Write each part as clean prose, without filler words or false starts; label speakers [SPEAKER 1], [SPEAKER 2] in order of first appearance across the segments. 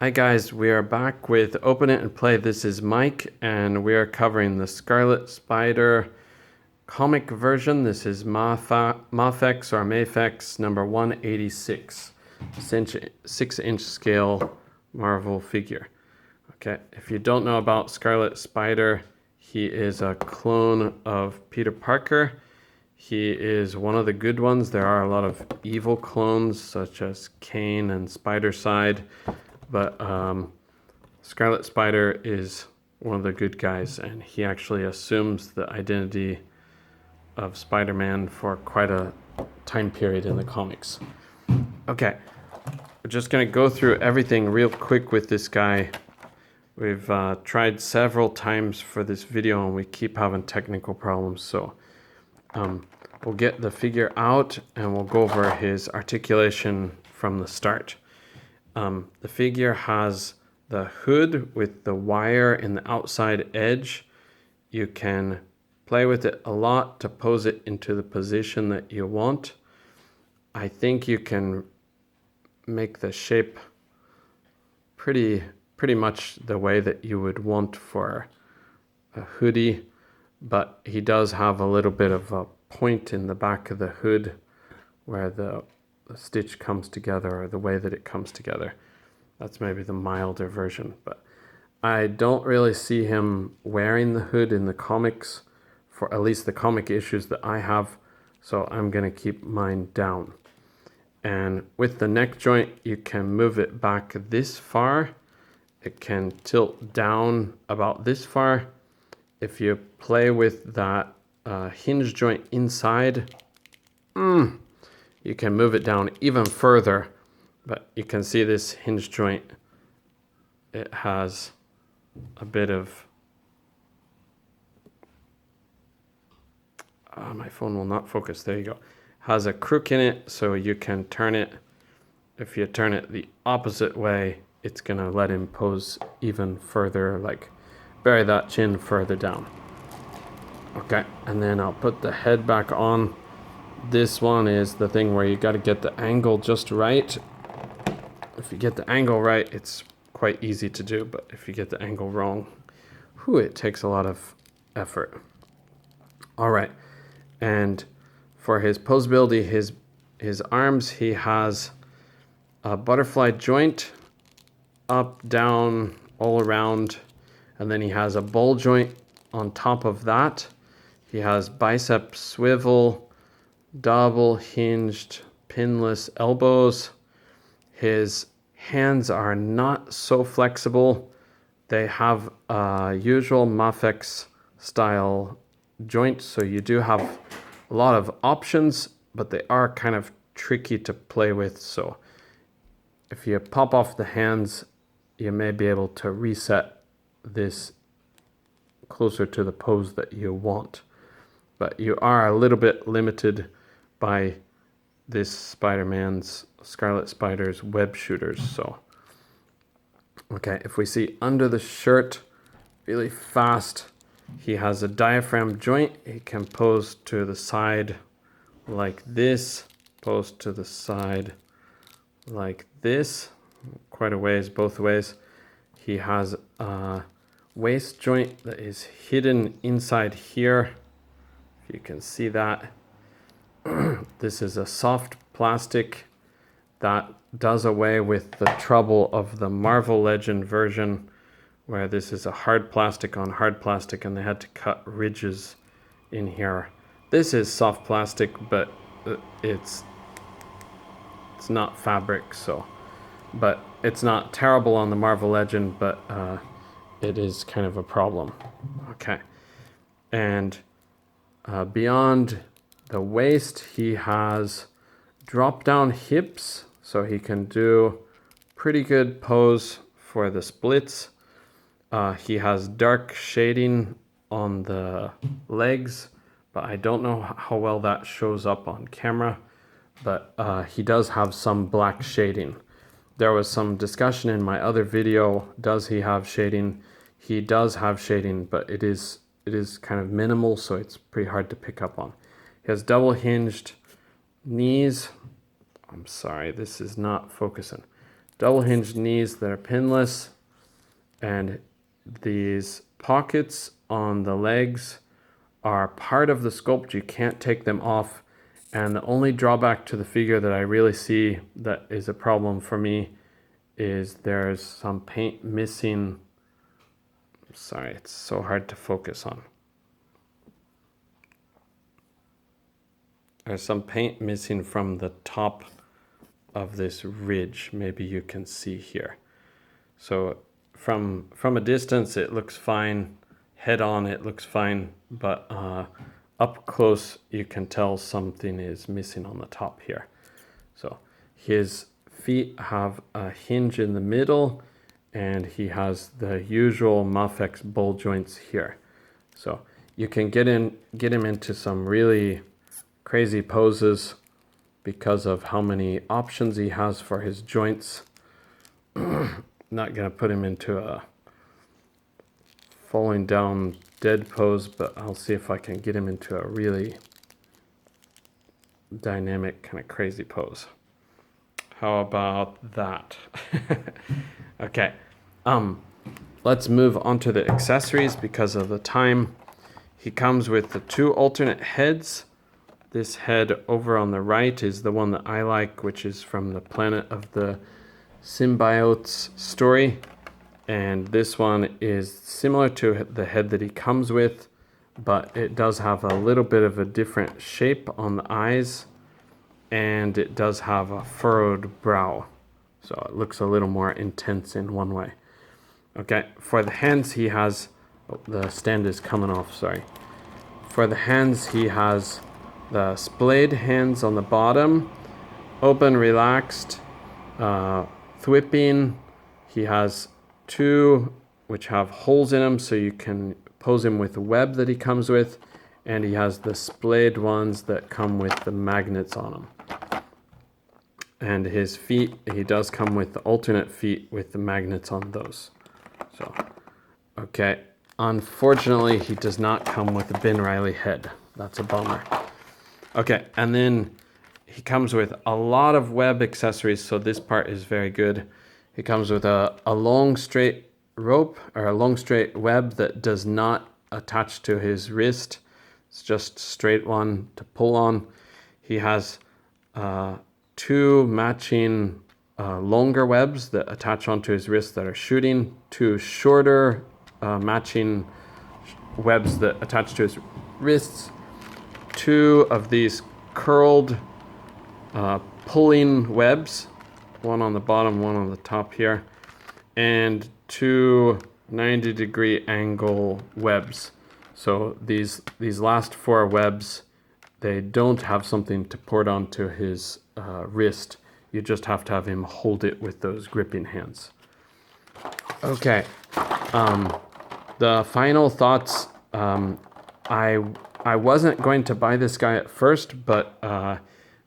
[SPEAKER 1] Hi guys, we are back with Open It and Play. This is Mike and we are covering the Scarlet Spider comic version. This is Mafex or Mafex number 186, 6-inch scale Marvel figure. Okay, if you don't know about Scarlet Spider, he is a clone of Peter Parker. He is one of the good ones. There are a lot of evil clones such as Kane and Spider-Side. But Scarlet Spider is one of the good guys, and he actually assumes the identity of Spider-Man for quite a time period in the comics. Okay, we're just going to go through everything real quick with this guy. We've tried several times for this video, and we keep having technical problems, so we'll get the figure out, and we'll go over his articulation from the start. The figure has the hood with the wire in the outside edge. You can play with it a lot to pose it into the position that you want. I think you can make the shape pretty much the way that you would want for a hoodie, but he does have a little bit of a point in the back of the hood where the stitch comes together, or the way that it comes together. That's maybe the milder version, but I don't really see him wearing the hood in the comics, for at least the comic issues that I have, so I'm going to keep mine down. And with the neck joint, you can move it back this far. It can tilt down about this far. If you play with that hinge joint inside, you can move it down even further, but you can see this hinge joint, it has a bit of, my phone will not focus, there you go, has a crook in it, so you can turn it. If you turn it the opposite way, it's gonna let him pose even further, like bury that chin further down. Okay, and then I'll put the head back on. This one is the thing where you got to get the angle just right. If you get the angle right, it's quite easy to do, but if you get the angle wrong, it takes a lot of effort. All right, and for his posability, his arms, he has a butterfly joint, up, down, all around, and then he has a ball joint on top of that. He has bicep swivel, double hinged pinless elbows. His hands are not so flexible. They have a usual Mafex style joint, so you do have a lot of options, but they are kind of tricky to play with. So if you pop off the hands, you may be able to reset this closer to the pose that you want. But you are a little bit limited by this Spider-Man's, Scarlet Spider's web shooters. So, okay, if we see under the shirt really fast, he has a diaphragm joint. He can pose to the side like this, pose to the side like this, quite a ways both ways. He has a waist joint that is hidden inside here. If you can see that. This is a soft plastic that does away with the trouble of the Marvel Legend version, where this is a hard plastic on hard plastic and they had to cut ridges in here. This is soft plastic, but it's not fabric, so, but it's not terrible on the Marvel Legend, but it is kind of a problem. Okay, and beyond the waist, he has drop down hips, so he can do pretty good pose for the splits. He has dark shading on the legs, but I don't know how well that shows up on camera, but he does have some black shading. There was some discussion in my other video, does he have shading? He does have shading, but it is kind of minimal, so it's pretty hard to pick up on. He has double hinged knees. I'm sorry, this is not focusing. double hinged knees that are pinless, and these pockets on the legs are part of the sculpt. You can't take them off. And the only drawback to the figure that I really see that is a problem for me is there's some paint missing. Sorry, it's so hard to focus on. There's some paint missing from the top of this ridge. Maybe you can see here. So from a distance, it looks fine. Head on, it looks fine. But up close, you can tell something is missing on the top here. So his feet have a hinge in the middle, and he has the usual Mafex ball joints here. So you can get him into some really crazy poses because of how many options he has for his joints. Not gonna put him into a falling down dead pose, but I'll see if I can get him into a really dynamic kind of crazy pose. How about that? Okay, let's move on to the accessories because of the time. He comes with the 2 alternate heads. This head over on the right is the one that I like, which is from the Planet of the Symbiotes story. And this one is similar to the head that he comes with, but it does have a little bit of a different shape on the eyes, and it does have a furrowed brow. So it looks a little more intense in one way. Okay, for the hands he has, oh, the stand is coming off, sorry. For the hands he has the splayed hands on the bottom, open, relaxed, thwipping. He has 2 which have holes in them, so you can pose him with the web that he comes with, and he has the splayed ones that come with the magnets on them. And his feet, he does come with the alternate feet with the magnets on those. So, okay. Unfortunately, he does not come with the Ben Reilly head. That's a bummer. Okay, and then he comes with a lot of web accessories, so this part is very good. He comes with a long straight rope, or a long straight web that does not attach to his wrist. It's just straight one to pull on. He has 2 matching longer webs that attach onto his wrist that are shooting, 2 shorter matching webs that attach to his wrists, 2 of these curled pulling webs, one on the bottom, one on the top here, and 2 90-degree angle webs. So these last 4 webs, they don't have something to port onto his wrist. You just have to have him hold it with those gripping hands. Okay, the final thoughts. I wasn't going to buy this guy at first, but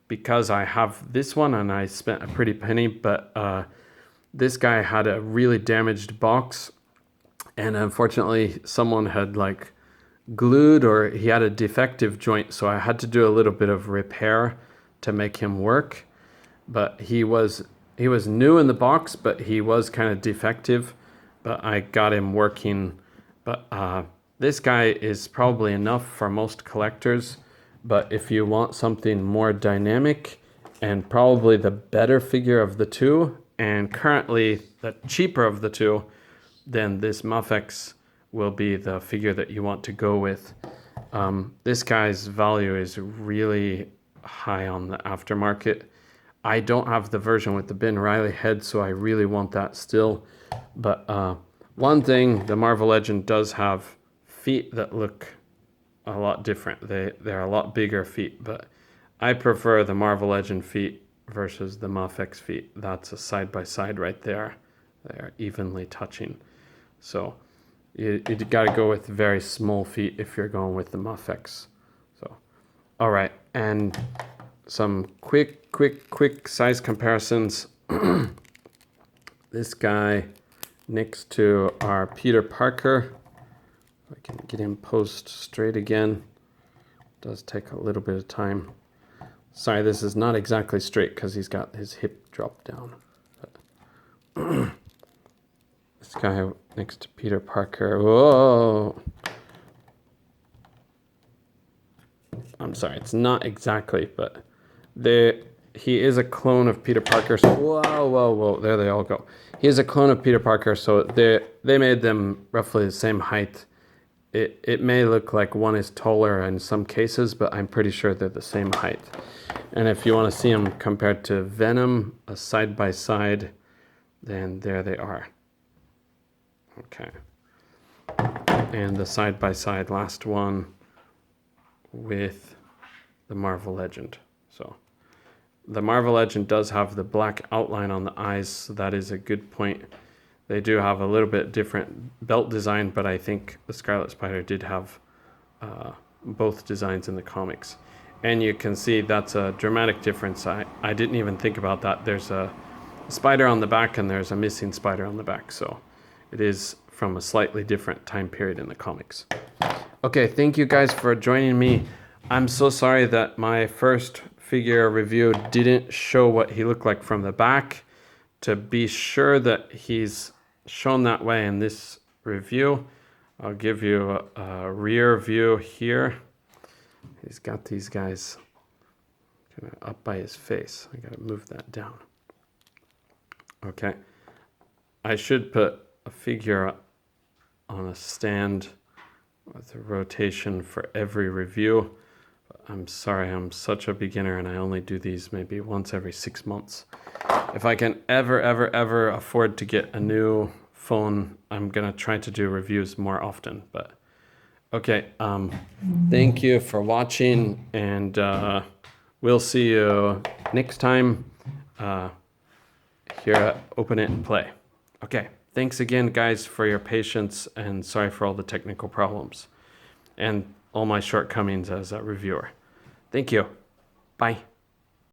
[SPEAKER 1] because I have this one and I spent a pretty penny, but this guy had a really damaged box, and unfortunately someone had like glued, or he had a defective joint, so I had to do a little bit of repair to make him work. But he was new in the box, but he was kind of defective, but I got him working. But this guy is probably enough for most collectors, but if you want something more dynamic and probably the better figure of the 2, and currently the cheaper of the 2, then this Mafex will be the figure that you want to go with. This guy's value is really high on the aftermarket. I don't have the version with the Ben Reilly head, so I really want that still. But one thing, the Marvel Legend does have feet that look a lot different. They're a lot bigger feet, but I prefer the Marvel Legend feet versus the Mafex feet. That's a side-by-side right there. They're evenly touching. So you got to go with very small feet if you're going with the Mafex. So, all right, and some quick size comparisons. This guy next to our Peter Parker. I can get him posed straight again. Does take a little bit of time. Sorry, this is not exactly straight because he's got his hip dropped down. But This guy next to Peter Parker. Whoa. I'm sorry, it's not exactly, but he is a clone of Peter Parker. So, whoa. There they all go. He is a clone of Peter Parker, so they made them roughly the same height. It may look like one is taller in some cases, but I'm pretty sure they're the same height. And if you want to see them compared to Venom, a side by side, then there they are. Okay. And the side by side last one with the Marvel Legend. So the Marvel Legend does have the black outline on the eyes, so that is a good point. They do have a little bit different belt design, but I think the Scarlet Spider did have both designs in the comics. And you can see that's a dramatic difference. I didn't even think about that. There's a spider on the back and there's a missing spider on the back. So it is from a slightly different time period in the comics. Okay, thank you guys for joining me. I'm so sorry that my first figure review didn't show what he looked like from the back. To be sure that he's shown that way in this review, I'll give you a rear view here. He's got these guys kind of up by his face. I gotta move that down. Okay. I should put a figure on a stand with a rotation for every review. I'm sorry, I'm such a beginner and I only do these maybe once every 6 months. If I can ever afford to get a new phone, I'm gonna try to do reviews more often. But okay, thank you for watching, and we'll see you next time here at Open It and Play. Okay, thanks again, guys, for your patience, and sorry for all the technical problems and all my shortcomings as a reviewer. Thank you. Bye.